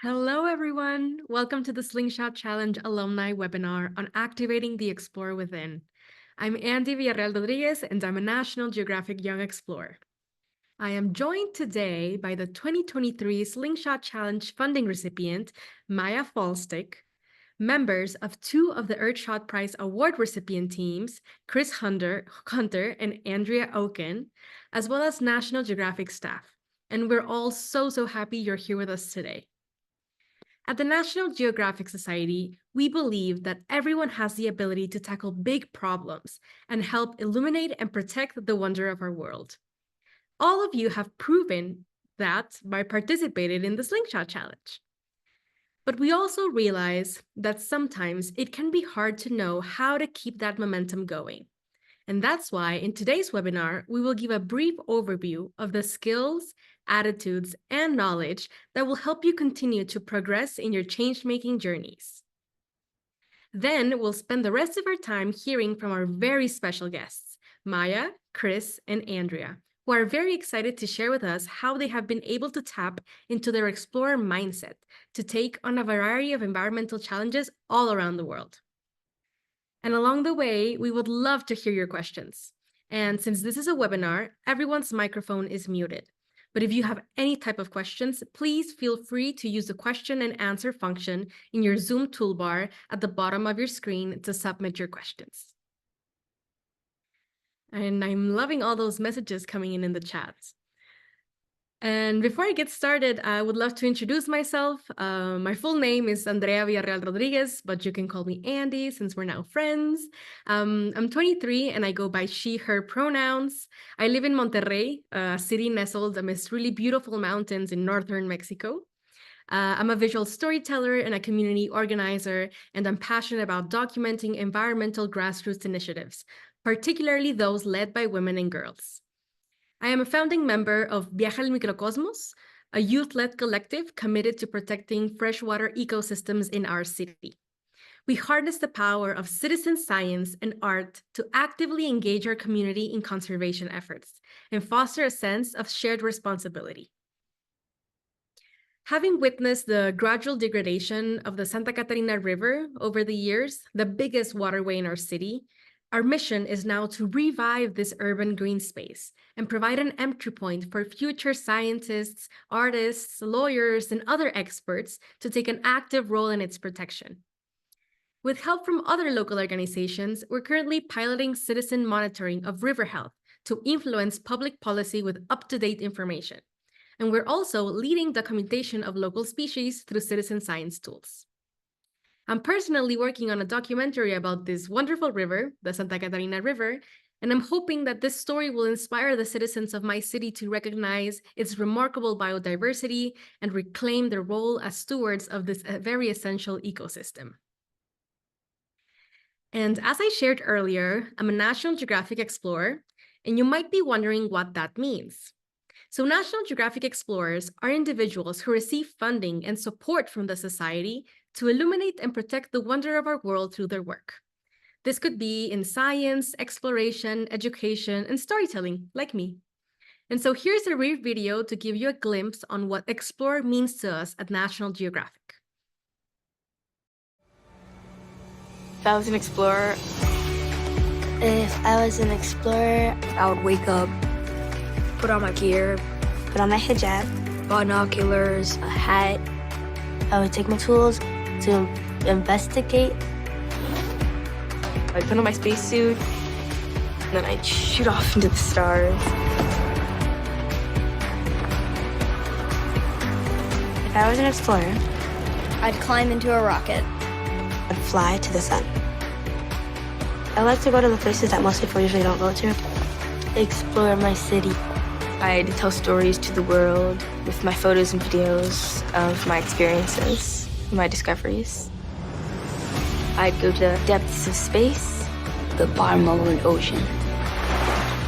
Hello, everyone. Welcome to the Slingshot Challenge alumni webinar on activating the Explorer within. I'm Andrea Rodríguez, and I'm a National Geographic Young Explorer. I am joined today by the 2023 Slingshot Challenge funding recipient, Maya Faulstich, members of two of the Earthshot Prize Award recipient teams, Chris Hunter and Andrea Okun, as well as National Geographic staff. And we're all so happy you're here with us today. At the National Geographic Society, we believe that everyone has the ability to tackle big problems and help illuminate and protect the wonder of our world. All of you have proven that by participating in the Slingshot Challenge. But we also realize that sometimes it can be hard to know how to keep that momentum going. And that's why in today's webinar, we will give a brief overview of the skills, attitudes, and knowledge that will help you continue to progress in your change-making journeys. Then we'll spend the rest of our time hearing from our very special guests, Maya, Chris, and Andrea, who are very excited to share with us how they have been able to tap into their explorer mindset to take on a variety of environmental challenges all around the world. And along the way, we would love to hear your questions. And since this is a webinar, everyone's microphone is muted. But if you have any type of questions, please feel free to use the question and answer function in your Zoom toolbar at the bottom of your screen to submit your questions. And I'm loving all those messages coming in the chat. And before I get started, I would love to introduce myself. My full name is Andrea Rodríguez, but you can call me Andy since we're now friends. I'm 23 and I go by she, her pronouns. I live in Monterrey, a city nestled amidst really beautiful mountains in northern Mexico. I'm a visual storyteller and a community organizer, and I'm passionate about documenting environmental grassroots initiatives, particularly those led by women and girls. I am a founding member of Viaja al Microcosmos, a youth-led collective committed to protecting freshwater ecosystems in our city. We harness the power of citizen science and art to actively engage our community in conservation efforts and foster a sense of shared responsibility. Having witnessed the gradual degradation of the Santa Catarina River over the years, the biggest waterway in our city, our mission is now to revive this urban green space and provide an entry point for future scientists, artists, lawyers, and other experts to take an active role in its protection. With help from other local organizations, we're currently piloting citizen monitoring of river health to influence public policy with up-to-date information. And we're also leading documentation of local species through citizen science tools. I'm personally working on a documentary about this wonderful river, the Santa Catarina River, and I'm hoping that this story will inspire the citizens of my city to recognize its remarkable biodiversity and reclaim their role as stewards of this very essential ecosystem. And as I shared earlier, I'm a National Geographic Explorer, and you might be wondering what that means. So National Geographic Explorers are individuals who receive funding and support from the Society to illuminate and protect the wonder of our world through their work. This could be in science, exploration, education, and storytelling, like me. And so here's a brief video to give you a glimpse on what Explorer means to us at National Geographic. If I was an explorer, I would wake up, put on my gear, put on my hijab, binoculars, a hat. I would take my tools to investigate. I'd put on my spacesuit, and then I'd shoot off into the stars. If I was an explorer, I'd climb into a rocket. I'd fly to the sun. I like to go to the places that most people usually don't go to. Explore my city. I'd tell stories to the world with my photos and videos of my experiences, my discoveries. I'd go to the depths of space, the bottom of an ocean.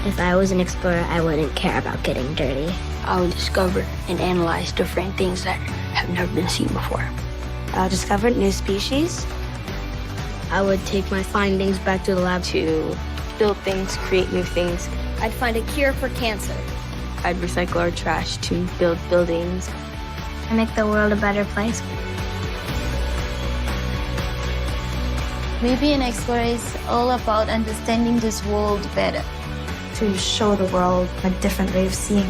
If I was an explorer, I wouldn't care about getting dirty. I would discover and analyze different things that have never been seen before. I'll discover new species. I would take my findings back to the lab to build things, create new things. I'd find a cure for cancer. I'd recycle our trash to build buildings. and make the world a better place. Maybe an explorer is all about understanding this world better. To show the world a different way of seeing.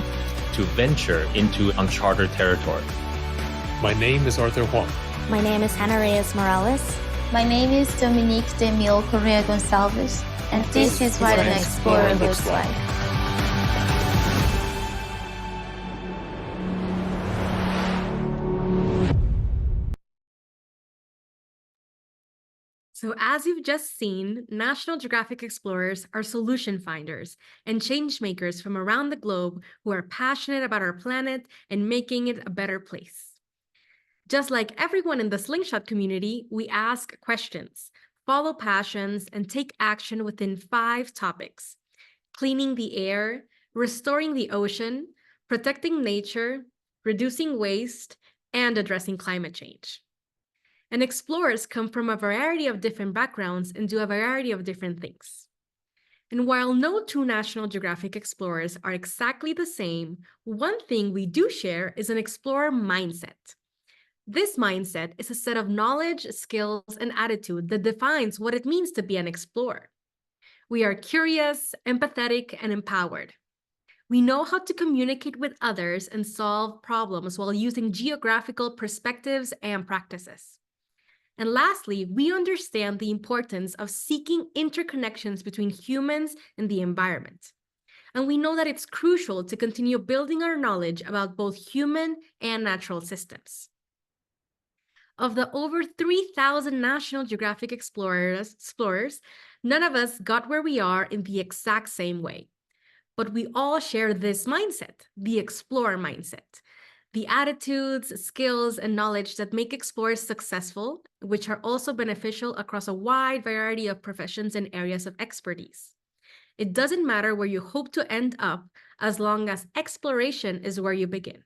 To venture into uncharted territory. My name is Arthur Huang. My name is Hannah Reyes Morales. My name is Dominique Demille Correa Gonçalves, and this is what an explorer looks like. So as you've just seen, National Geographic explorers are solution finders and change makers from around the globe who are passionate about our planet and making it a better place. Just like everyone in the Slingshot community, we ask questions, follow passions, and take action within 5 topics: cleaning the air, restoring the ocean, protecting nature, reducing waste, and addressing climate change. And explorers come from a variety of different backgrounds and do a variety of different things. And while no 2 National Geographic explorers are exactly the same, one thing we do share is an explorer mindset. This mindset is a set of knowledge, skills, and attitude that defines what it means to be an explorer. We are curious, empathetic, and empowered. We know how to communicate with others and solve problems while using geographical perspectives and practices. And lastly, we understand the importance of seeking interconnections between humans and the environment. And we know that it's crucial to continue building our knowledge about both human and natural systems. Of the over 3,000 National Geographic explorers, none of us got where we are in the exact same way. But we all share this mindset, the explorer mindset. The attitudes, skills, and knowledge that make explorers successful, which are also beneficial across a wide variety of professions and areas of expertise. It doesn't matter where you hope to end up, as long as exploration is where you begin.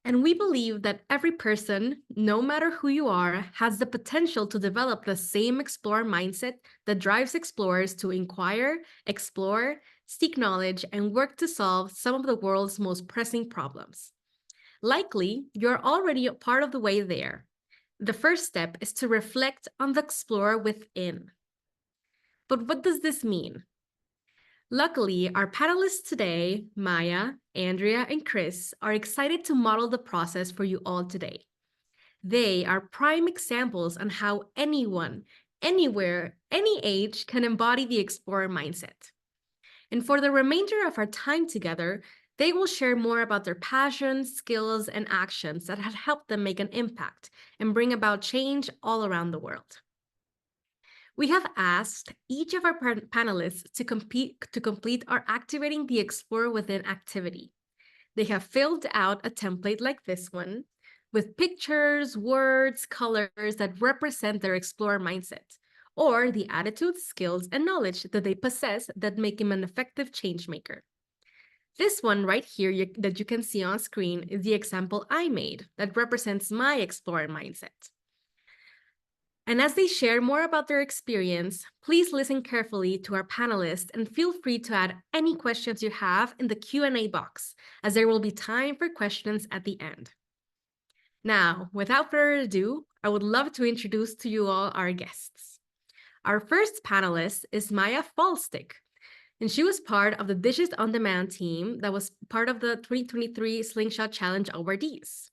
And we believe that every person, no matter who you are, has the potential to develop the same explorer mindset that drives explorers to inquire, explore, seek knowledge, and work to solve some of the world's most pressing problems. Likely, you're already a part of the way there. The first step is to reflect on the explorer within. But what does this mean? Luckily, our panelists today, Maya, Andrea, and Chris, are excited to model the process for you all today. They are prime examples on how anyone, anywhere, any age can embody the explorer mindset. And for the remainder of our time together, they will share more about their passions, skills, and actions that have helped them make an impact and bring about change all around the world. We have asked each of our panelists to complete our Activating the Explorer Within activity. They have filled out a template like this one with pictures, words, colors that represent their explorer mindset, or the attitudes, skills, and knowledge that they possess that make him an effective change maker. This one right here that you can see on screen is the example I made that represents my explorer mindset. And as they share more about their experience, please listen carefully to our panelists and feel free to add any questions you have in the Q&A box, as there will be time for questions at the end. Now, without further ado, I would love to introduce to you all our guests. Our first panelist is Maya Faulstich, and she was part of the Dishes on Demand team that was part of the 2023 Slingshot Challenge awardees.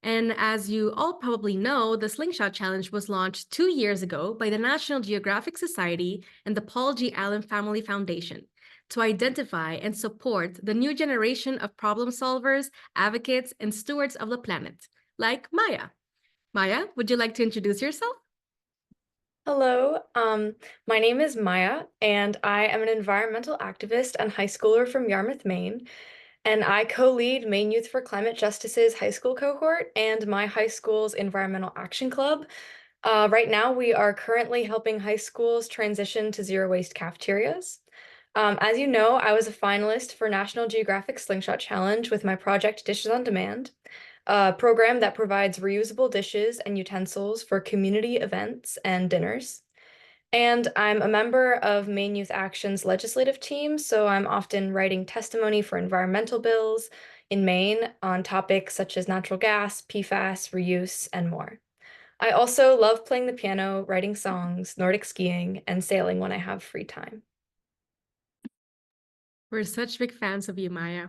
And as you all probably know, the Slingshot Challenge was launched 2 years ago by the National Geographic Society and the Paul G. Allen Family Foundation to identify and support the new generation of problem solvers, advocates, and stewards of the planet, like Maya. Maya, would you like to introduce yourself? Hello, my name is Maya, and I am an environmental activist and high schooler from Yarmouth, Maine. And I co-lead Maine Youth for Climate Justice's high school cohort and my high school's environmental action club. Right now, we are currently helping high schools transition to zero waste cafeterias. As you know, I was a finalist for National Geographic Slingshot Challenge with my project Dishes on Demand, a program that provides reusable dishes and utensils for community events and dinners. And I'm a member of Maine Youth Action's legislative team, so I'm often writing testimony for environmental bills, in Maine on topics such as natural gas, PFAS, reuse, and more. I also love playing the piano, writing songs, Nordic skiing, and sailing when I have free time. We're such big fans of you, Maya.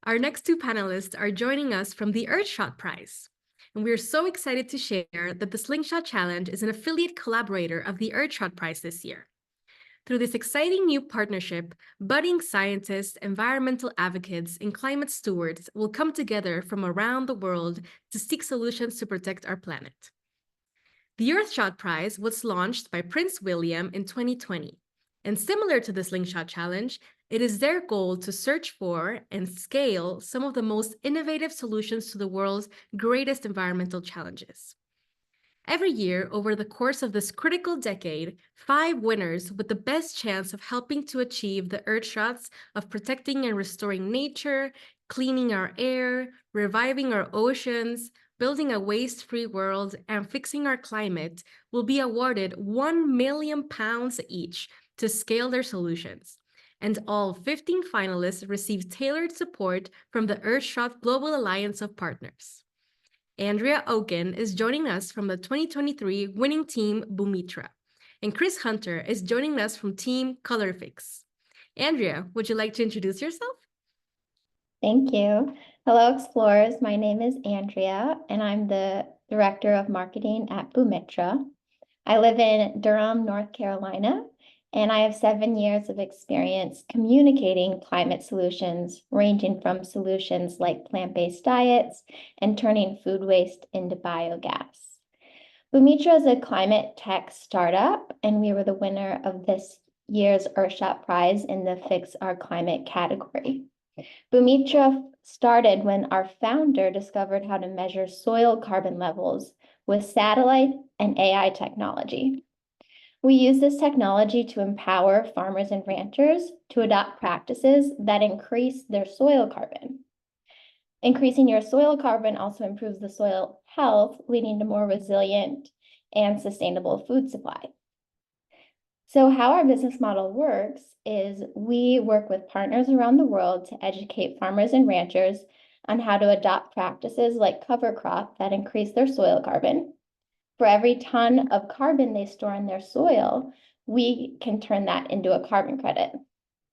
Our next two panelists are joining us from the Earthshot Prize. And we are so excited to share that the Slingshot Challenge is an affiliate collaborator of the Earthshot Prize this year. Through this exciting new partnership, budding scientists, environmental advocates, and climate stewards will come together from around the world to seek solutions to protect our planet. The Earthshot Prize was launched by Prince William in 2020, and similar to the Slingshot Challenge, it is their goal to search for and scale some of the most innovative solutions to the world's greatest environmental challenges. Every year, over the course of this critical decade, 5 winners with the best chance of helping to achieve the Earthshots of protecting and restoring nature, cleaning our air, reviving our oceans, building a waste-free world, and fixing our climate will be awarded £1 million each to scale their solutions. And all 15 finalists receive tailored support from the Earthshot Global Alliance of Partners. Andrea Okun is joining us from the 2023 winning team Boomitra, and Chris Hunter is joining us from team Colorifix. Andrea, would you like to introduce yourself? Thank you. Hello, explorers. My name is Andrea, and I'm the Director of Marketing at Boomitra. I live in Durham, North Carolina, and I have 7 years of experience communicating climate solutions, ranging from solutions like plant-based diets and turning food waste into biogas. Boomitra is a climate tech startup, and we were the winner of this year's Earthshot Prize in the Fix Our Climate category. Boomitra started when our founder discovered how to measure soil carbon levels with satellite and AI technology. We use this technology to empower farmers and ranchers to adopt practices that increase their soil carbon. Increasing your soil carbon also improves the soil health, leading to more resilient and sustainable food supply. So how our business model works is we work with partners around the world to educate farmers and ranchers on how to adopt practices like cover crop that increase their soil carbon. For every ton of carbon they store in their soil, we can turn that into a carbon credit.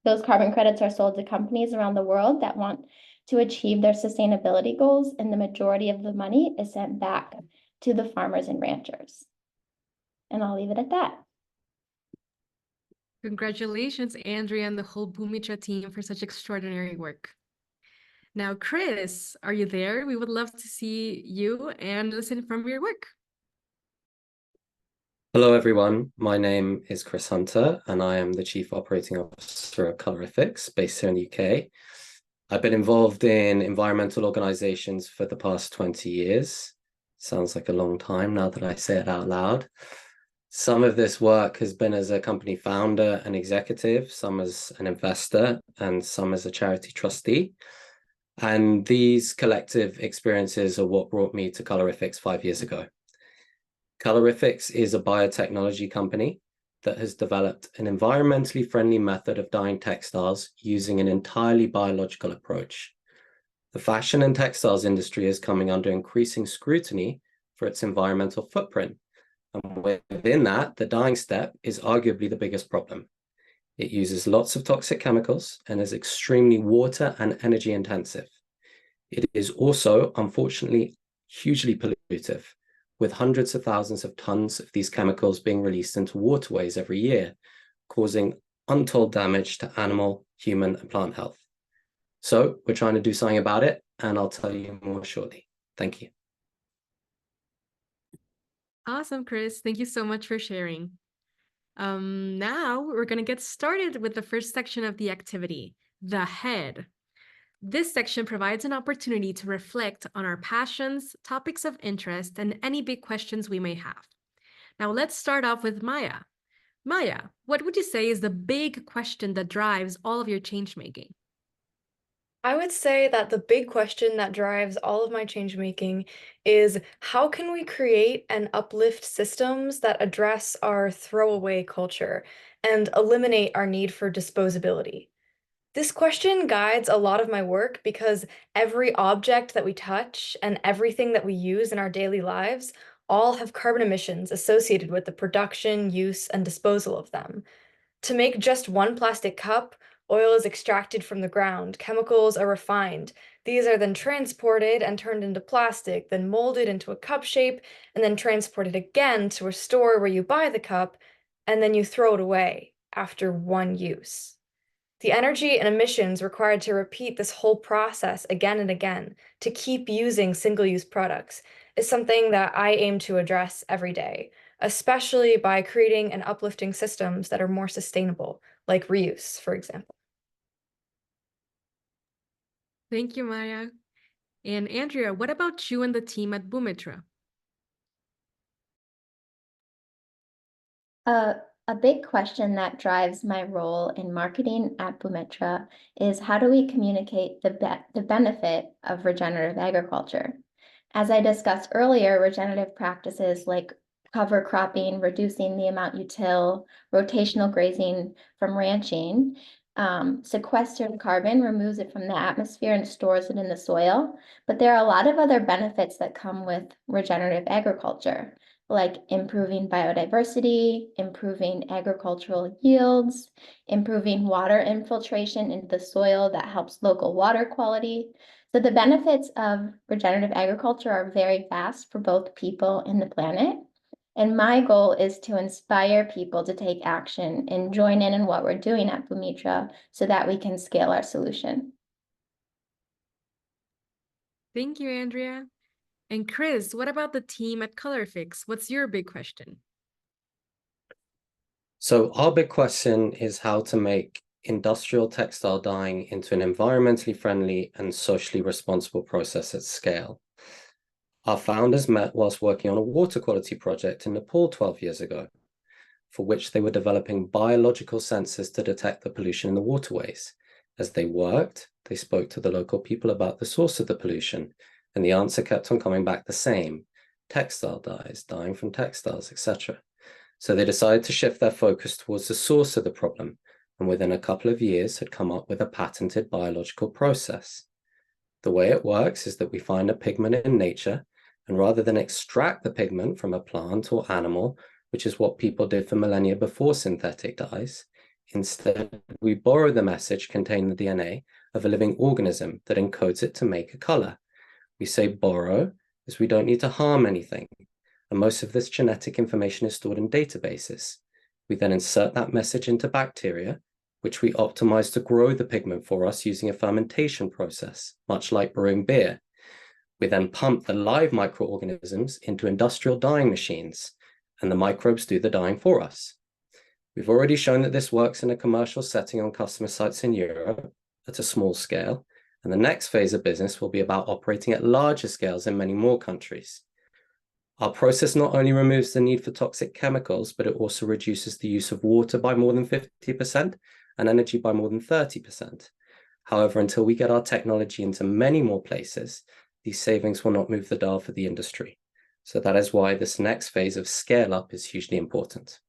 Those carbon credits are sold to companies around the world that want to achieve their sustainability goals, and the majority of the money is sent back to the farmers and ranchers. And I'll leave it at that. Congratulations, Andrea and the whole Boomitra team for such extraordinary work. Now, Chris, are you there? We would love to see you and listen from your work. Hello, everyone. My name is Chris Hunter, and I am the Chief Operating Officer at Colorifix, based here in the UK. I've been involved in environmental organizations for the past 20 years. Sounds like a long time now that I say it out loud. Some of this work has been as a company founder and executive, some as an investor, and some as a charity trustee. And these collective experiences are what brought me to Colorifix 5 years ago. Colorifix is a biotechnology company that has developed an environmentally friendly method of dyeing textiles using an entirely biological approach. The fashion and textiles industry is coming under increasing scrutiny for its environmental footprint. And within that, the dyeing step is arguably the biggest problem. It uses lots of toxic chemicals and is extremely water and energy intensive. It is also, unfortunately, hugely pollutive, with hundreds of thousands of tons of these chemicals being released into waterways every year, causing untold damage to animal, human, and plant health. So we're trying to do something about it, and I'll tell you more shortly. Thank you. Awesome, Chris. Thank you so much for sharing. Now we're going to get started with the first section of the activity, the head. This section provides an opportunity to reflect on our passions, topics of interest, and any big questions we may have. Now let's start off with Maya. Maya, what would you say is the big question that drives all of your change making? I would say that the big question that drives all of my change making is how can we create and uplift systems that address our throwaway culture and eliminate our need for disposability? This question guides a lot of my work because every object that we touch and everything that we use in our daily lives all have carbon emissions associated with the production, use, and disposal of them. To make just one plastic cup, oil is extracted from the ground, chemicals are refined. These are then transported and turned into plastic, then molded into a cup shape, and then transported again to a store where you buy the cup, and then you throw it away after one use. The energy and emissions required to repeat this whole process again and again to keep using single-use products is something that I aim to address every day, especially by creating and uplifting systems that are more sustainable, like reuse, for example. Thank you, Maya. And Andrea, what about you and the team at Boomitra? A big question that drives my role in marketing at Boomitra is how do we communicate the benefit of regenerative agriculture? As I discussed earlier, regenerative practices like cover cropping, reducing the amount you till, rotational grazing from ranching, sequester carbon, removes it from the atmosphere and stores it in the soil. But there are a lot of other benefits that come with regenerative agriculture, like improving biodiversity, improving agricultural yields, improving water infiltration into the soil that helps local water quality. So the benefits of regenerative agriculture are very vast for both people and the planet. And my goal is to inspire people to take action and join in what we're doing at Boomitra so that we can scale our solution. Thank you, Andrea. And Chris, what about the team at Colorifix? What's your big question? So our big question is how to make industrial textile dyeing into an environmentally friendly and socially responsible process at scale. Our founders met whilst working on a water quality project in Nepal 12 years ago, for which they were developing biological sensors to detect the pollution in the waterways. As they worked, they spoke to the local people about the source of the pollution, and the answer kept on coming back the same: textile dyes, dyeing from textiles, etc. So they decided to shift their focus towards the source of the problem, and within a couple of years had come up with a patented biological process. The way it works is that we find a pigment in nature, and rather than extract the pigment from a plant or animal, which is what people did for millennia before synthetic dyes, instead we borrow the message containing the DNA of a living organism that encodes it to make a color. We say borrow as we don't need to harm anything, and most of this genetic information is stored in databases. We then insert that message into bacteria, which we optimize to grow the pigment for us using a fermentation process, much like brewing beer. We then pump the live microorganisms into industrial dyeing machines, and the microbes do the dyeing for us. We've already shown that this works in a commercial setting on customer sites in Europe at a small scale, and the next phase of business will be about operating at larger scales in many more countries. Our process not only removes the need for toxic chemicals, but it also reduces the use of water by more than 50% and energy by more than 30%. However, until we get our technology into many more places, these savings will not move the dial for the industry. So that is why this next phase of scale up is hugely important.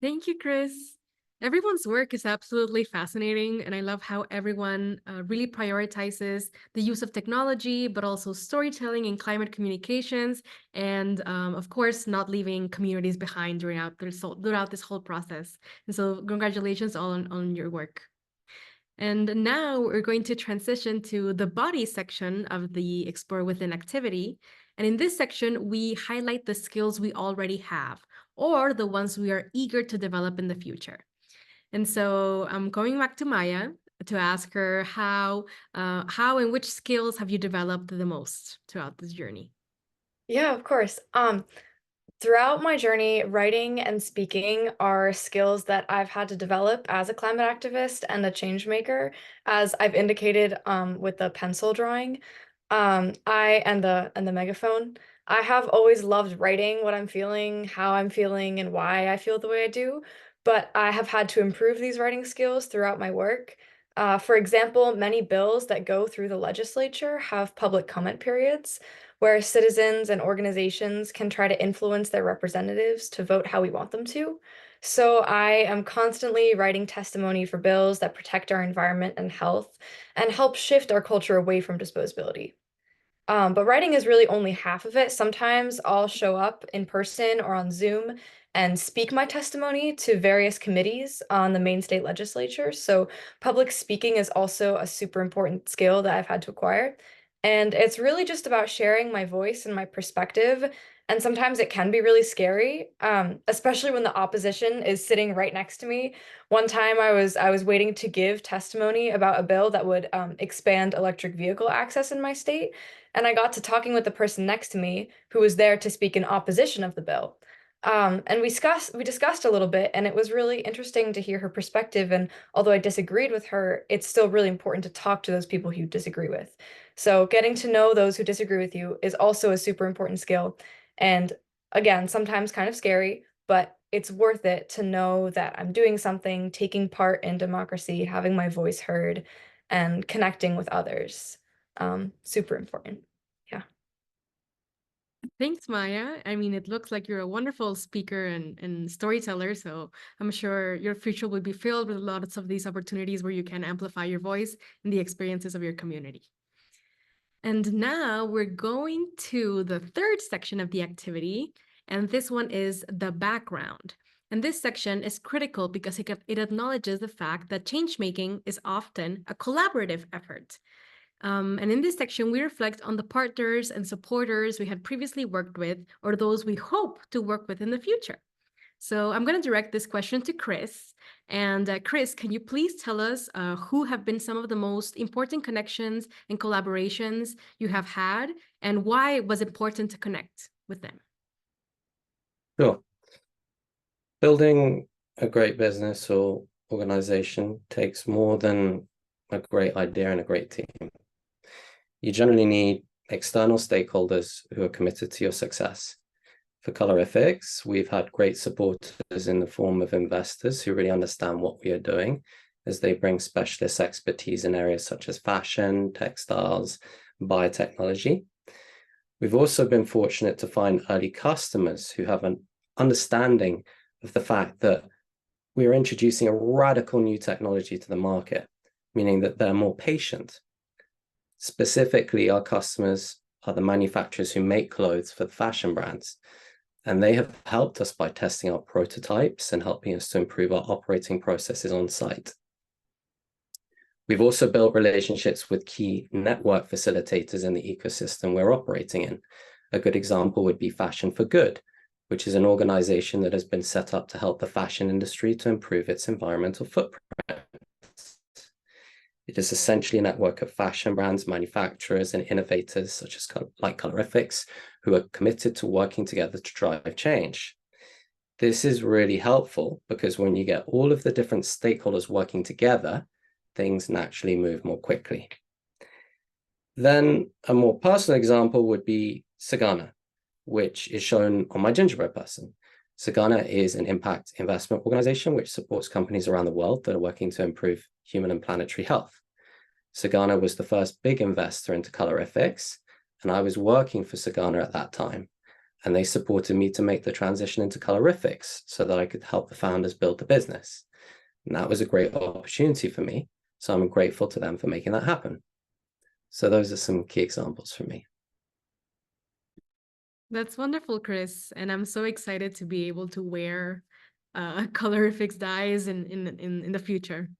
Thank you, Chris. Everyone's work is absolutely fascinating, and I love how everyone really prioritizes the use of technology, but also storytelling and climate communications, and of course, not leaving communities behind throughout this whole process. And so congratulations on your work. And now we're going to transition to the body section of the Explore Within activity. And in this section, we highlight the skills we already have, or the ones we are eager to develop in the future. And so I'm going back to Maya to ask her how and which skills have you developed the most throughout this journey? Yeah, of course. Throughout my journey, writing and speaking are skills that I've had to develop as a climate activist and a change maker, as I've indicated with the pencil drawing, and the megaphone. I have always loved writing what I'm feeling, how I'm feeling, and why I feel the way I do, but I have had to improve these writing skills throughout my work. For example, many bills that go through the legislature have public comment periods where citizens and organizations can try to influence their representatives to vote how we want them to. So I am constantly writing testimony for bills that protect our environment and health and help shift our culture away from disposability. But writing is really only half of it. Sometimes I'll show up in person or on Zoom and speak my testimony to various committees on the Maine state legislature. So public speaking is also a super important skill that I've had to acquire. And it's really just about sharing my voice and my perspective. And sometimes it can be really scary, especially when the opposition is sitting right next to me. One time I was waiting to give testimony about a bill that would expand electric vehicle access in my state. And I got to talking with the person next to me who was there to speak in opposition of the bill. And we discussed a little bit, and it was really interesting to hear her perspective. And although I disagreed with her, it's still really important to talk to those people who you disagree with. So getting to know those who disagree with you is also a super important skill. And again, sometimes kind of scary, but it's worth it to know that I'm doing something, taking part in democracy, having my voice heard, and connecting with others. Super important. Yeah. Thanks, Maya. I mean, it looks like you're a wonderful speaker and storyteller, so I'm sure your future will be filled with lots of these opportunities where you can amplify your voice and the experiences of your community. And now we're going to the third section of the activity, and this one is the background. And this section is critical because it acknowledges the fact that change-making is often a collaborative effort. And in this section, we reflect on the partners and supporters we had previously worked with or those we hope to work with in the future. So I'm going to direct this question to Chris. And Chris, can you please tell us who have been some of the most important connections and collaborations you have had and why it was important to connect with them? Sure. Building a great business or organization takes more than a great idea and a great team. You generally need external stakeholders who are committed to your success. For Colorifix, we've had great supporters in the form of investors who really understand what we are doing, as they bring specialist expertise in areas such as fashion, textiles, biotechnology. We've also been fortunate to find early customers who have an understanding of the fact that we are introducing a radical new technology to the market, meaning that they're more patient. Specifically, our customers are the manufacturers who make clothes for the fashion brands, and they have helped us by testing our prototypes and helping us to improve our operating processes on site. We've also built relationships with key network facilitators in the ecosystem we're operating in. A good example would be Fashion for Good, which is an organization that has been set up to help the fashion industry to improve its environmental footprint. It is essentially a network of fashion brands, manufacturers, and innovators such as like Colorifix, who are committed to working together to drive change. This is really helpful because when you get all of the different stakeholders working together, things naturally move more quickly. Then a more personal example would be Sagana, which is shown on my gingerbread person. Sagana is an impact investment organization which supports companies around the world that are working to improve human and planetary health. Sagana was the first big investor into Colorifix, and I was working for Sagana at that time, and they supported me to make the transition into Colorifix so that I could help the founders build the business. And that was a great opportunity for me, so I'm grateful to them for making that happen. So those are some key examples for me. That's wonderful, Chris. And I'm so excited to be able to wear Colorifix dyes in the future.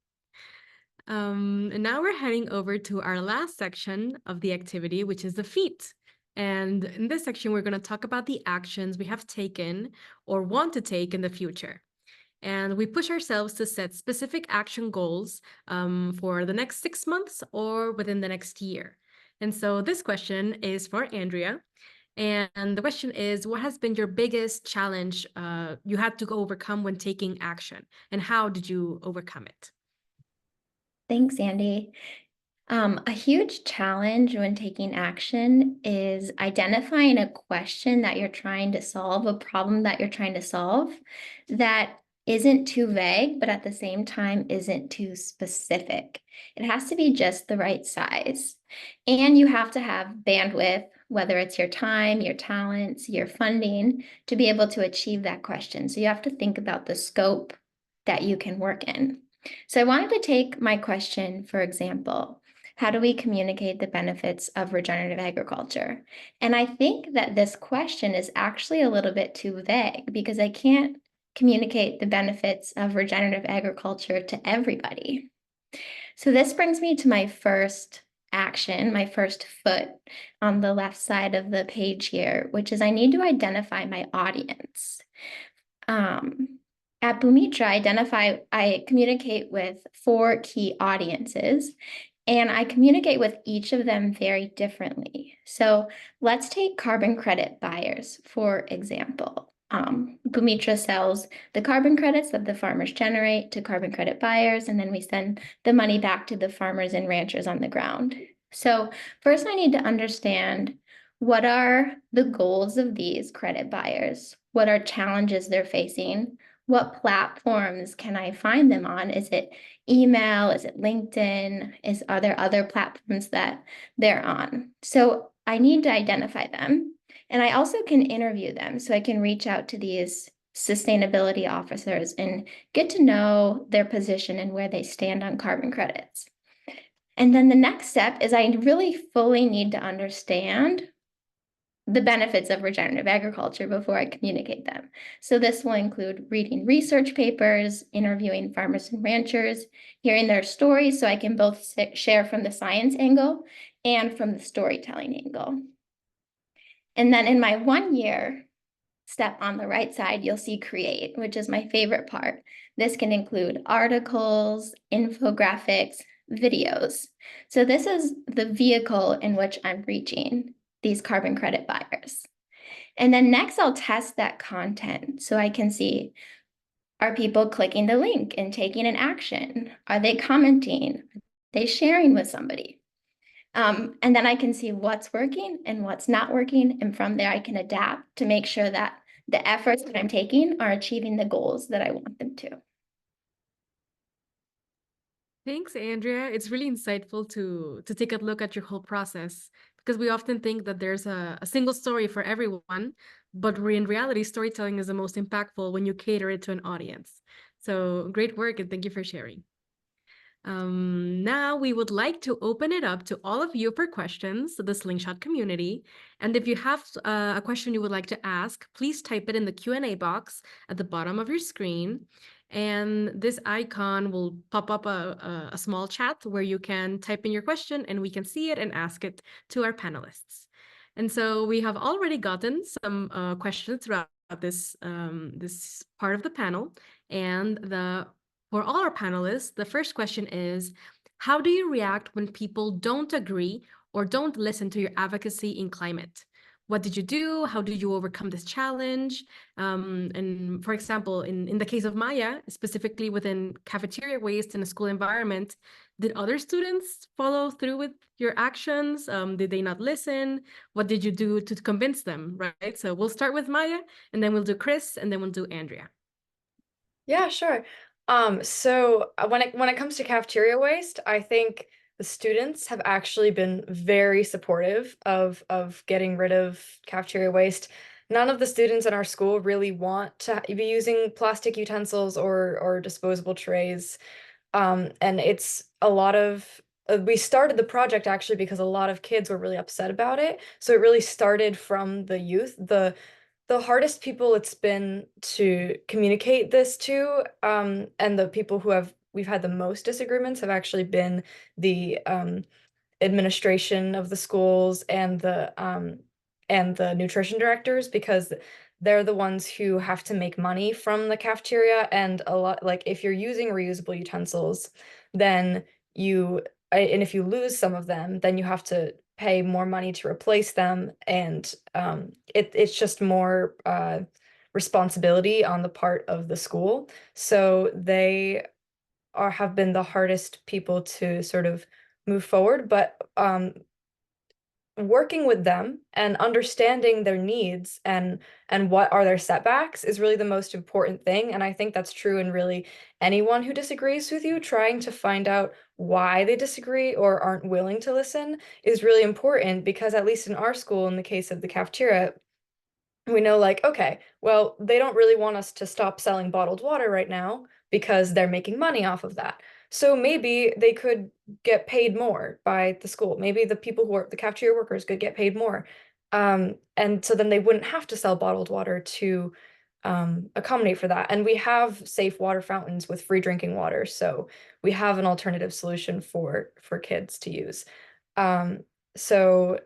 And now we're heading over to our last section of the activity, which is the feat. And in this section, we're going to talk about the actions we have taken or want to take in the future. And we push ourselves to set specific action goals for the next 6 months or within the next year. And so this question is for Andrea. And the question is, what has been your biggest challenge you had to overcome when taking action? And how did you overcome it? Thanks, Andy. A huge challenge when taking action is identifying a question that you're trying to solve, a problem that you're trying to solve that isn't too vague, but at the same time isn't too specific. It has to be just the right size. And you have to have bandwidth, whether it's your time, your talents, your funding, to be able to achieve that question. So you have to think about the scope that you can work in. So I wanted to take my question, for example, how do we communicate the benefits of regenerative agriculture? And I think that this question is actually a little bit too vague because I can't communicate the benefits of regenerative agriculture to everybody. So this brings me to my first action, my first foot on the left side of the page here, which is I need to identify my audience. At Boomitra, I communicate with 4 key audiences, and I communicate with each of them very differently. So let's take carbon credit buyers, for example. Boomitra sells the carbon credits that the farmers generate to carbon credit buyers, and then we send the money back to the farmers and ranchers on the ground. So first I need to understand what are the goals of these credit buyers? What are challenges they're facing? What platforms can I find them on? Is it email? Is it LinkedIn? Are there other platforms that they're on? So I need to identify them. And I also can interview them. So I can reach out to these sustainability officers and get to know their position and where they stand on carbon credits. And then the next step is I really fully need to understand the benefits of regenerative agriculture before I communicate them. So this will include reading research papers, interviewing farmers and ranchers, hearing their stories so I can both share from the science angle and from the storytelling angle. And then in my 1 year step on the right side, you'll see create, which is my favorite part. This can include articles, infographics, videos. So this is the vehicle in which I'm reaching these carbon credit buyers. And then next I'll test that content so I can see, are people clicking the link and taking an action? Are they commenting? Are they sharing with somebody? And then I can see what's working and what's not working. And from there I can adapt to make sure that the efforts that I'm taking are achieving the goals that I want them to. Thanks, Andrea. It's really insightful to take a look at your whole process because we often think that there's a single story for everyone, but in reality, storytelling is the most impactful when you cater it to an audience. So great work and thank you for sharing. Now we would like to open it up to all of you for questions, the Slingshot community. And if you have a question you would like to ask, please type it in the Q&A box at the bottom of your screen. And this icon will pop up a small chat where you can type in your question and we can see it and ask it to our panelists. And so we have already gotten some questions throughout this part of the panel. And for all our panelists, the first question is, how do you react when people don't agree or don't listen to your advocacy in climate? What did you do? How did you overcome this challenge? And for example, in the case of Maya, specifically within cafeteria waste in a school environment, did other students follow through with your actions? Did they not listen? What did you do to convince them, right? So we'll start with Maya, and then we'll do Chris, and then we'll do Andrea. Yeah, sure. So when it comes to cafeteria waste, I think the students have actually been very supportive of getting rid of cafeteria waste. None of the students in our school really want to be using plastic utensils or disposable trays. And it's a lot of we started the project actually because a lot of kids were really upset about it. So it really started from the youth. The hardest people it's been to communicate this to, and the people who we've had the most disagreements have actually been the administration of the schools and the nutrition directors, because they're the ones who have to make money from the cafeteria. And a lot, like if you're using reusable utensils, then and if you lose some of them, then you have to pay more money to replace them, and it's just more responsibility on the part of the school. So they have been the hardest people to sort of move forward, but working with them and understanding their needs and what are their setbacks is really the most important thing. And I think that's true in really anyone who disagrees with you. Trying to find out why they disagree or aren't willing to listen is really important, because at least in our school, in the case of the cafeteria, we know, like, okay, well, they don't really want us to stop selling bottled water right now because they're making money off of that. So maybe they could get paid more by the school. Maybe the people who are the cafeteria workers could get paid more. And so then they wouldn't have to sell bottled water to accommodate for that. And we have safe water fountains with free drinking water. So we have an alternative solution for kids to use. So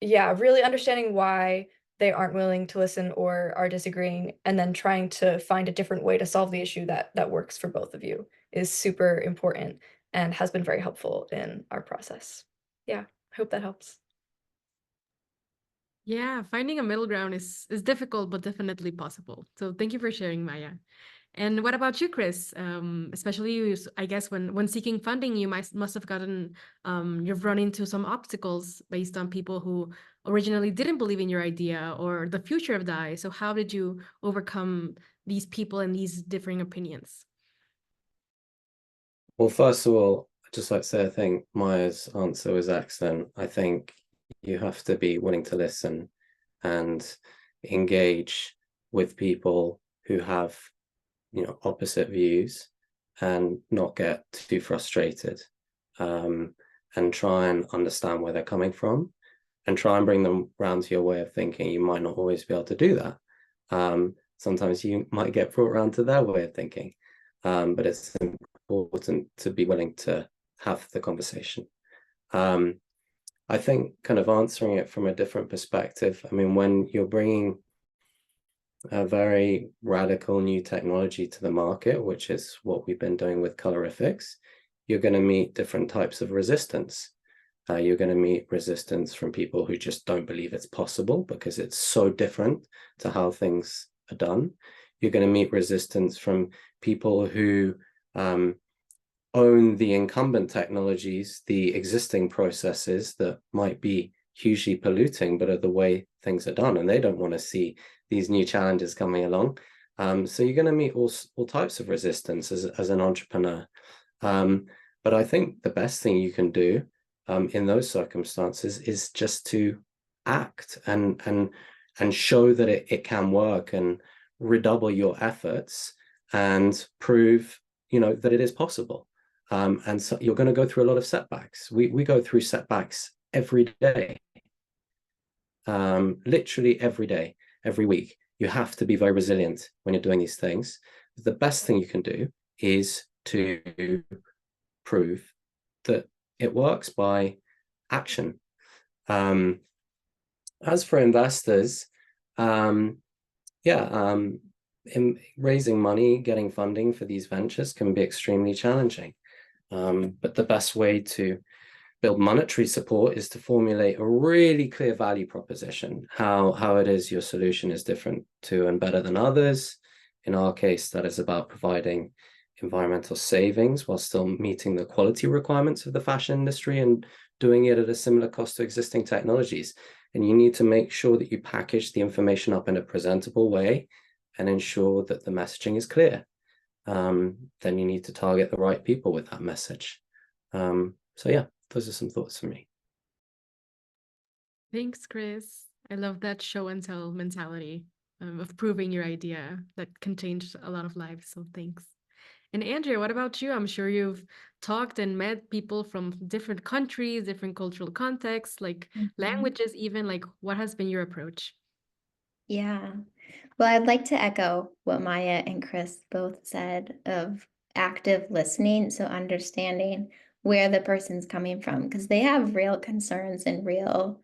yeah, really understanding why they aren't willing to listen or are disagreeing, and then trying to find a different way to solve the issue that works for both of you is super important and has been very helpful in our process. Yeah, I hope that helps. Yeah, finding a middle ground is difficult, but definitely possible. So thank you for sharing, Maya. And what about you, Chris? Especially I guess when seeking funding, you must have gotten you've run into some obstacles based on people who originally didn't believe in your idea or the future of DAI. So how did you overcome these people and these differing opinions? Well, first of all, I'd just like to say I think Maya's answer was excellent. I think you have to be willing to listen and engage with people who have, opposite views, and not get too frustrated, and try and understand where they're coming from and try and bring them around to your way of thinking. You might not always be able to do that. Sometimes you might get brought around to their way of thinking, but it's important to be willing to have the conversation. I think kind of answering it from a different perspective, I mean, when you're bringing a very radical new technology to the market, which is what we've been doing with Colorifix, you're going to meet different types of resistance. You're going to meet resistance from people who just don't believe it's possible because it's so different to how things are done. You're going to meet resistance from people who own the incumbent technologies, the existing processes that might be hugely polluting, but are the way things are done, and they don't want to see these new challenges coming along. So you're going to meet all types of resistance as an entrepreneur. But I think the best thing you can do in those circumstances is just to act and show that it can work, and redouble your efforts and prove, that it is possible. And so you're going to go through a lot of setbacks. We go through setbacks every day, literally every day, every week. You have to be very resilient when you're doing these things. The best thing you can do is to prove that it works by action. As for investors, in raising money, getting funding for these ventures can be extremely challenging. But the best way to build monetary support is to formulate a really clear value proposition, how it is your solution is different to and better than others. In our case, that is about providing environmental savings while still meeting the quality requirements of the fashion industry and doing it at a similar cost to existing technologies. And you need to make sure that you package the information up in a presentable way and ensure that the messaging is clear. Then you need to target the right people with that message. So yeah, those are some thoughts for me. Thanks, Chris. I love that show and tell mentality of proving your idea that can change a lot of lives. So thanks. And Andrea, what about you? I'm sure you've talked and met people from different countries, different cultural contexts, like languages even. Like, what has been your approach? Yeah. Well, I'd like to echo what Maya and Chris both said of active listening. So understanding where the person's coming from, because they have real concerns and real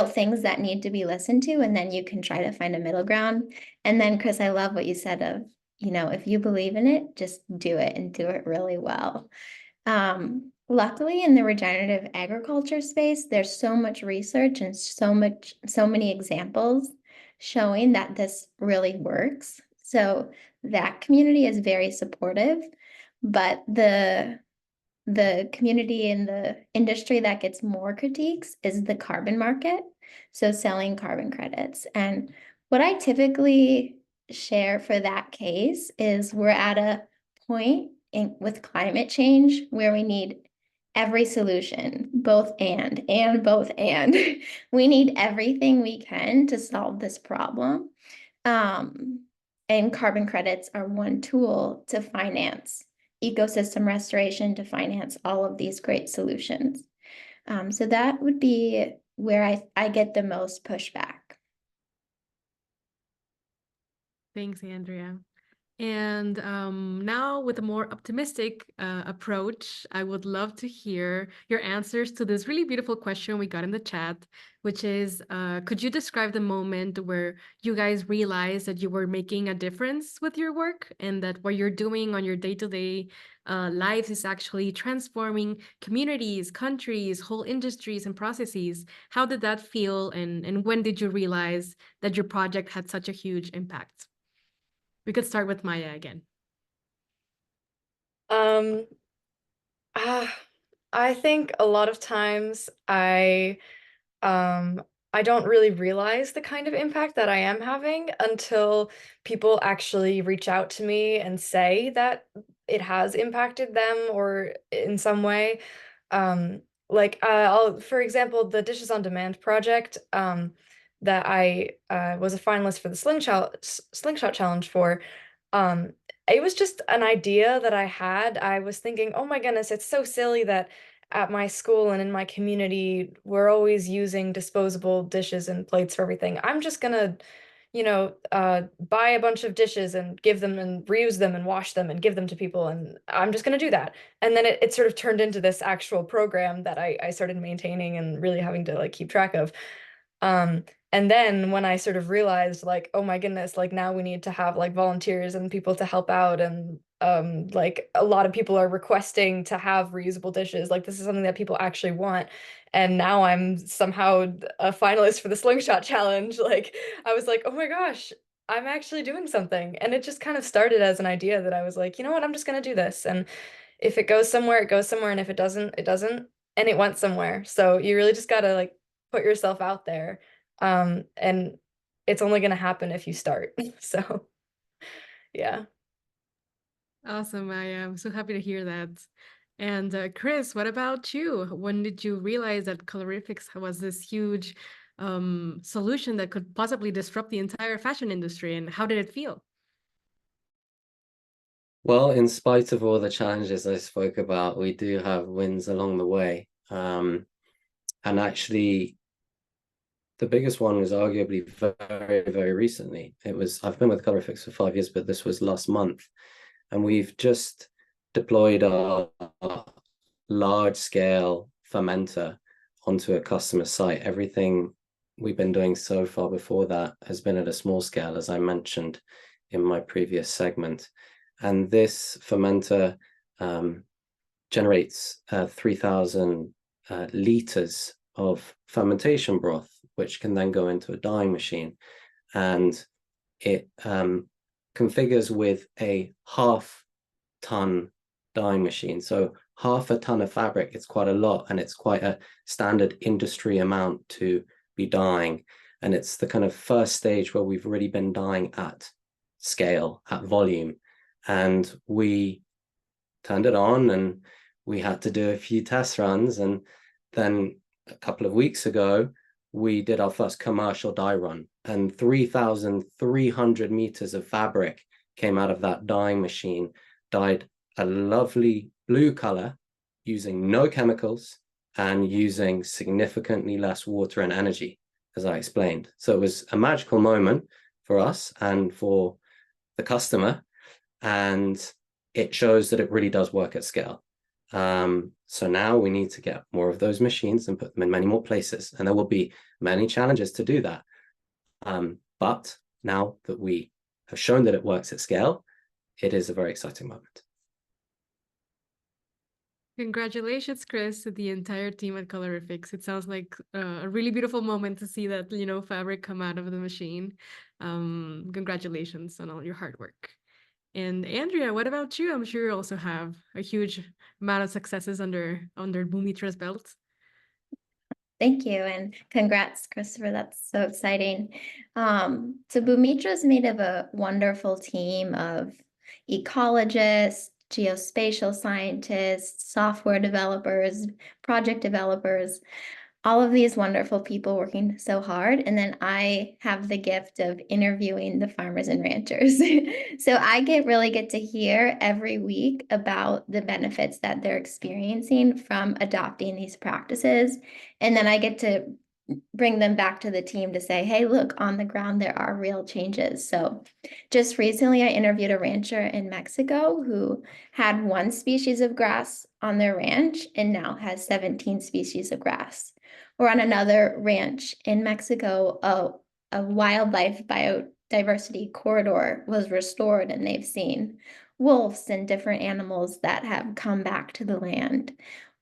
things that need to be listened to. And then you can try to find a middle ground. And then, Chris, I love what you said of, if you believe in it, just do it and do it really well. Luckily, in the regenerative agriculture space, there's so much research and so many examples showing that this really works. So that community is very supportive, but the the community in the industry that gets more critiques is the carbon market. So selling carbon credits. And what I typically share for that case is we're at a point with climate change where we need every solution, both and both and. We need everything we can to solve this problem. And carbon credits are one tool to finance ecosystem restoration, to finance all of these great solutions. So that would be where I get the most pushback. Thanks, Andrea. And now with a more optimistic approach, I would love to hear your answers to this really beautiful question we got in the chat, which is, could you describe the moment where you guys realized that you were making a difference with your work and that what you're doing on your day-to-day lives is actually transforming communities, countries, whole industries and processes? How did that feel? And when did you realize that your project had such a huge impact? We could start with Maya again. I think a lot of times I don't really realize the kind of impact that I am having until people actually reach out to me and say that it has impacted them or in some way. For example, the Dishes on Demand project that I was a finalist for the Slingshot challenge for. It was just an idea that I had. I was thinking, oh my goodness, it's so silly that at my school and in my community, we're always using disposable dishes and plates for everything. I'm just gonna, buy a bunch of dishes and give them and reuse them and wash them and give them to people. And I'm just gonna do that. And then it sort of turned into this actual program that I started maintaining and really having to like keep track of. And then when I sort of realized like, oh my goodness, like now we need to have like volunteers and people to help out, and like a lot of people are requesting to have reusable dishes. Like this is something that people actually want. And now I'm somehow a finalist for the Slingshot challenge. Like I was like, oh my gosh, I'm actually doing something. And it just kind of started as an idea that I was like, you know what, I'm just gonna do this. And if it goes somewhere, it goes somewhere. And if it doesn't, it doesn't. And it went somewhere. So you really just gotta like put yourself out there. And it's only going to happen if you start. So, yeah. Awesome, Maya. I'm so happy to hear that. And Chris, what about you? When did you realize that Colorifix was this huge solution that could possibly disrupt the entire fashion industry, and how did it feel? Well, in spite of all the challenges I spoke about, we do have wins along the way. And actually, the biggest one was arguably very, very recently. I've been with Colorifix for 5 years, but this was last month. And we've just deployed our large-scale fermenter onto a customer site. Everything we've been doing so far before that has been at a small scale, as I mentioned in my previous segment. And this fermenter generates 3,000 liters of fermentation broth, which can then go into a dyeing machine. And it configures with a half-ton dyeing machine. So half a ton of fabric, it's quite a lot, and it's quite a standard industry amount to be dyeing. And it's the kind of first stage where we've really been dyeing at scale, at volume. And we turned it on and we had to do a few test runs. And then a couple of weeks ago, we did our first commercial dye run, and 3,300 meters of fabric came out of that dyeing machine, dyed a lovely blue color using no chemicals and using significantly less water and energy, as I explained. So it was a magical moment for us and for the customer, and it shows that it really does work at scale. So now we need to get more of those machines and put them in many more places, and there will be many challenges to do that. But now that we have shown that it works at scale, it is a very exciting moment. Congratulations, Chris, to the entire team at Colorifix. It sounds like a really beautiful moment to see that, fabric come out of the machine. Congratulations on all your hard work. And Andrea, what about you? I'm sure you also have a huge amount of successes under Boomitra's belt. Thank you, and congrats, Christopher. That's so exciting. So Boomitra is made of a wonderful team of ecologists, geospatial scientists, software developers, project developers, all of these wonderful people working so hard. And then I have the gift of interviewing the farmers and ranchers. So I really get to hear every week about the benefits that they're experiencing from adopting these practices. And then I get to bring them back to the team to say, hey, look, on the ground, there are real changes. So just recently, I interviewed a rancher in Mexico who had 1 species of grass on their ranch and now has 17 species of grass. Or on another ranch in Mexico, a wildlife biodiversity corridor was restored, and they've seen wolves and different animals that have come back to the land.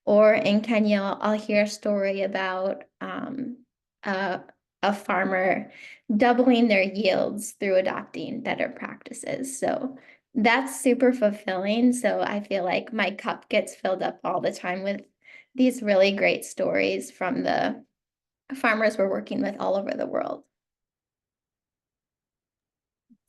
Or in Kenya, I'll hear a story about a farmer doubling their yields through adopting better practices. So that's super fulfilling. So I feel like my cup gets filled up all the time with these really great stories from the farmers we're working with all over the world.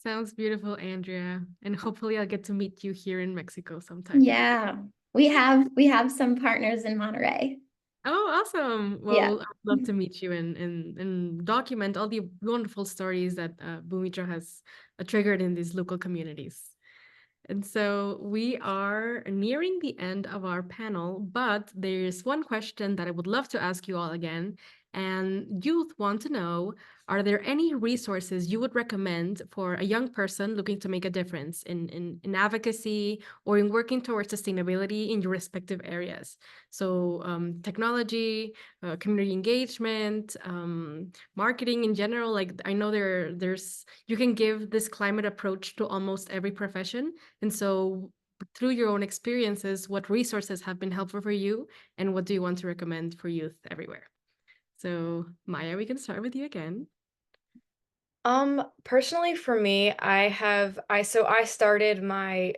Sounds beautiful, Andrea. And hopefully I'll get to meet you here in Mexico sometime. Yeah, we have some partners in Monterey. Oh, awesome. Well, Yeah. I'd love to meet you and document all the wonderful stories that Boomitra has triggered in these local communities. And so we are nearing the end of our panel, but there's one question that I would love to ask you all again. And youth want to know, are there any resources you would recommend for a young person looking to make a difference in advocacy or in working towards sustainability in your respective areas? So technology, community engagement, marketing in general. Like I know you can give this climate approach to almost every profession. And so through your own experiences, what resources have been helpful for you and what do you want to recommend for youth everywhere? So Maya, we can start with you again. Personally for me, I started my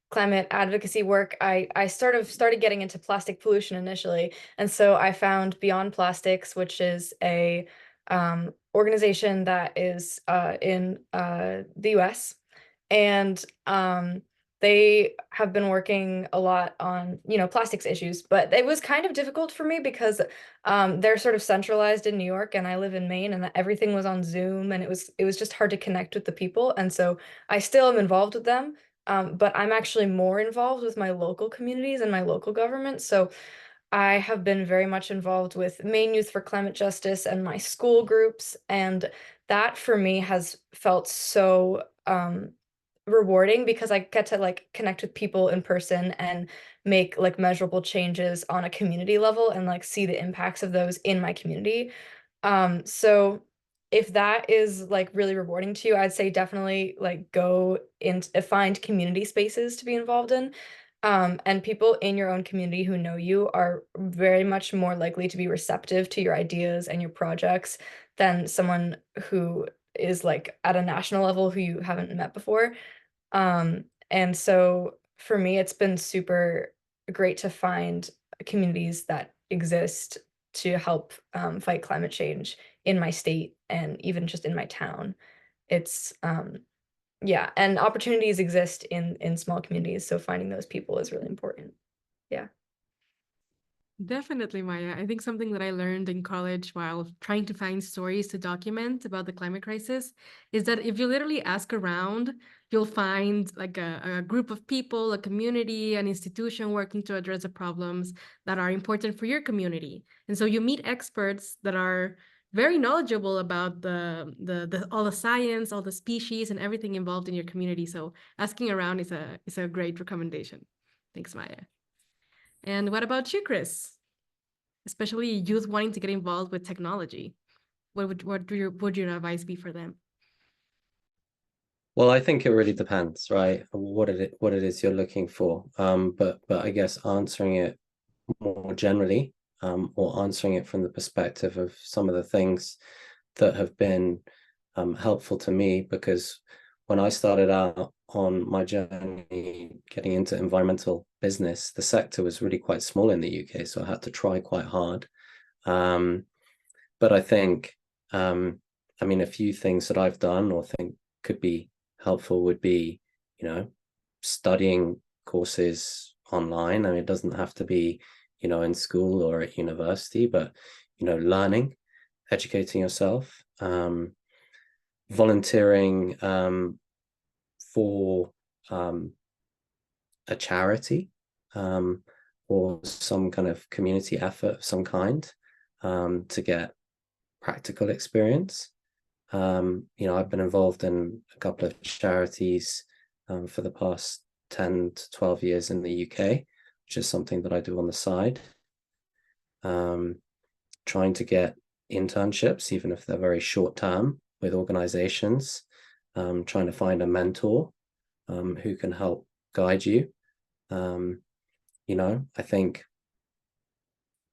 climate advocacy work. I started getting into plastic pollution initially. And so I found Beyond Plastics, which is a organization that is in the US. And they have been working a lot on, plastics issues, but it was kind of difficult for me because they're sort of centralized in New York and I live in Maine, and everything was on Zoom, and it was just hard to connect with the people. And so I still am involved with them, but I'm actually more involved with my local communities and my local government. So I have been very much involved with Maine Youth for Climate Justice and my school groups, and that for me has felt so rewarding because I get to connect with people in person and make measurable changes on a community level and see the impacts of those in my community. So if that is really rewarding to you, I'd say definitely go and find community spaces to be involved in. And people in your own community who know you are very much more likely to be receptive to your ideas and your projects than someone who is at a national level who you haven't met before. And so for me, it's been super great to find communities that exist to help fight climate change in my state and even just in my town. It's yeah, and opportunities exist in small communities, so finding those people is really important. Yeah. Definitely, Maya. I think something that I learned in college while trying to find stories to document about the climate crisis is that if you literally ask around, you'll find a group of people, a community, an institution working to address the problems that are important for your community. And so you meet experts that are very knowledgeable about all the science, all the species, and everything involved in your community. So asking around is a great recommendation. Thanks, Maya. And what about you, Chris? Especially youth wanting to get involved with technology. What would your advice be for them? Well, I think it really depends, right? What it is you're looking for. But I guess answering it more generally, or answering it from the perspective of some of the things that have been helpful to me, because when I started out on my journey getting into environmental business, the sector was really quite small in the UK, so I had to try quite hard. But I think, I mean, a few things that I've done or think could be helpful would be, studying courses online. I mean, it doesn't have to be, in school or at university, but, learning, educating yourself, volunteering for a charity or some kind of community effort of some kind to get practical experience. I've been involved in a couple of charities for the past 10 to 12 years in the UK, which is something that I do on the side. Trying to get internships, even if they're very short term, with organizations, trying to find a mentor who can help guide you. I think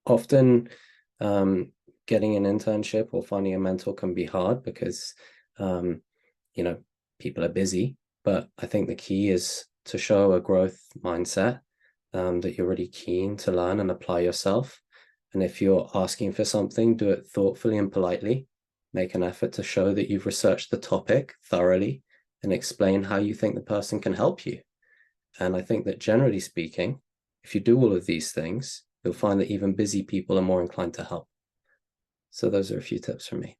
often getting an internship or finding a mentor can be hard because, people are busy. But I think the key is to show a growth mindset, that you're really keen to learn and apply yourself. And if you're asking for something, do it thoughtfully and politely. Make an effort to show that you've researched the topic thoroughly and explain how you think the person can help you. And I think that generally speaking, if you do all of these things, you'll find that even busy people are more inclined to help. So those are a few tips from me.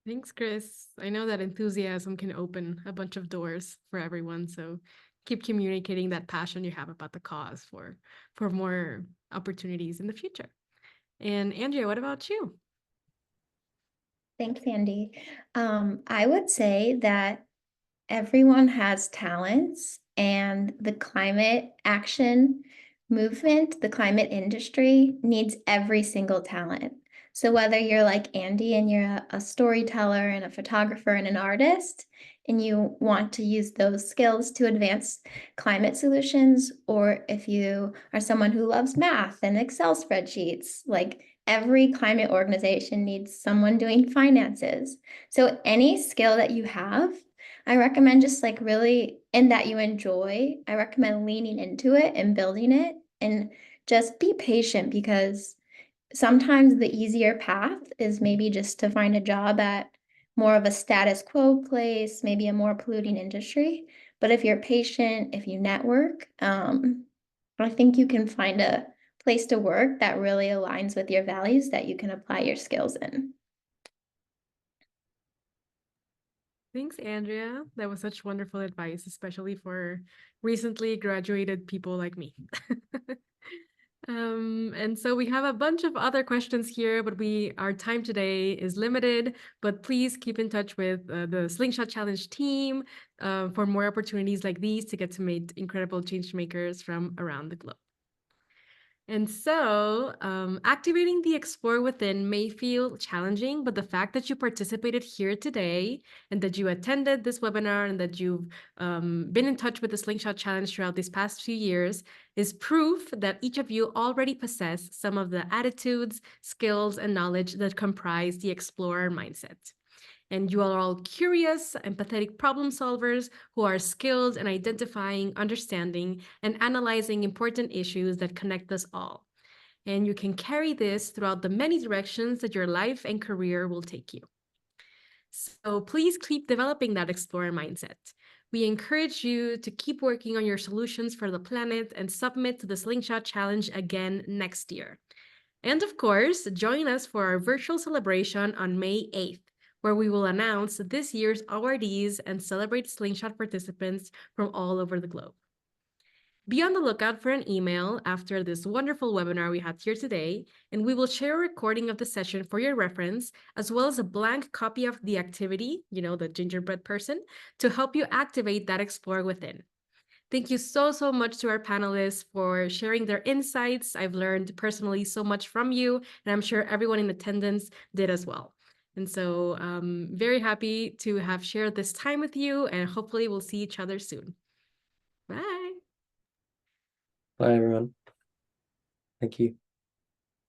Thanks, Chris. I know that enthusiasm can open a bunch of doors for everyone. So keep communicating that passion you have about the cause for more opportunities in the future. And Andrea, what about you? Thanks, Andy. I would say that everyone has talents, and the climate action movement, the climate industry needs every single talent. So whether you're like Andy and you're a storyteller and a photographer and an artist, and you want to use those skills to advance climate solutions, or if you are someone who loves math and Excel spreadsheets, like every climate organization needs someone doing finances. So any skill that you have, I recommend just like really, and that you enjoy, I recommend leaning into it and building it, and just be patient, because sometimes the easier path is maybe just to find a job at more of a status quo place, maybe a more polluting industry. But if you're patient, if you network, I think you can find a place to work that really aligns with your values that you can apply your skills in. Thanks, Andrea. That was such wonderful advice, especially for recently graduated people like me. And so we have a bunch of other questions here, but our time today is limited. But please keep in touch with the Slingshot Challenge team for more opportunities like these to get to meet incredible change makers from around the globe. And so activating the Explore Within may feel challenging, but the fact that you participated here today and that you attended this webinar and that you've been in touch with the Slingshot Challenge throughout these past few years is proof that each of you already possess some of the attitudes, skills, and knowledge that comprise the Explorer mindset. And you are all curious, empathetic problem solvers who are skilled in identifying, understanding, and analyzing important issues that connect us all. And you can carry this throughout the many directions that your life and career will take you. So please keep developing that explorer mindset. We encourage you to keep working on your solutions for the planet and submit to the Slingshot Challenge again next year. And of course, join us for our virtual celebration on May 8th. Where we will announce this year's awardees and celebrate Slingshot participants from all over the globe. Be on the lookout for an email after this wonderful webinar we had here today, and we will share a recording of the session for your reference, as well as a blank copy of the activity, the gingerbread person, to help you activate that Explore Within. Thank you so much to our panelists for sharing their insights. I've learned personally so much from you, and I'm sure everyone in attendance did as well. And so very happy to have shared this time with you, and hopefully we'll see each other soon. Bye. Bye, everyone. Thank you.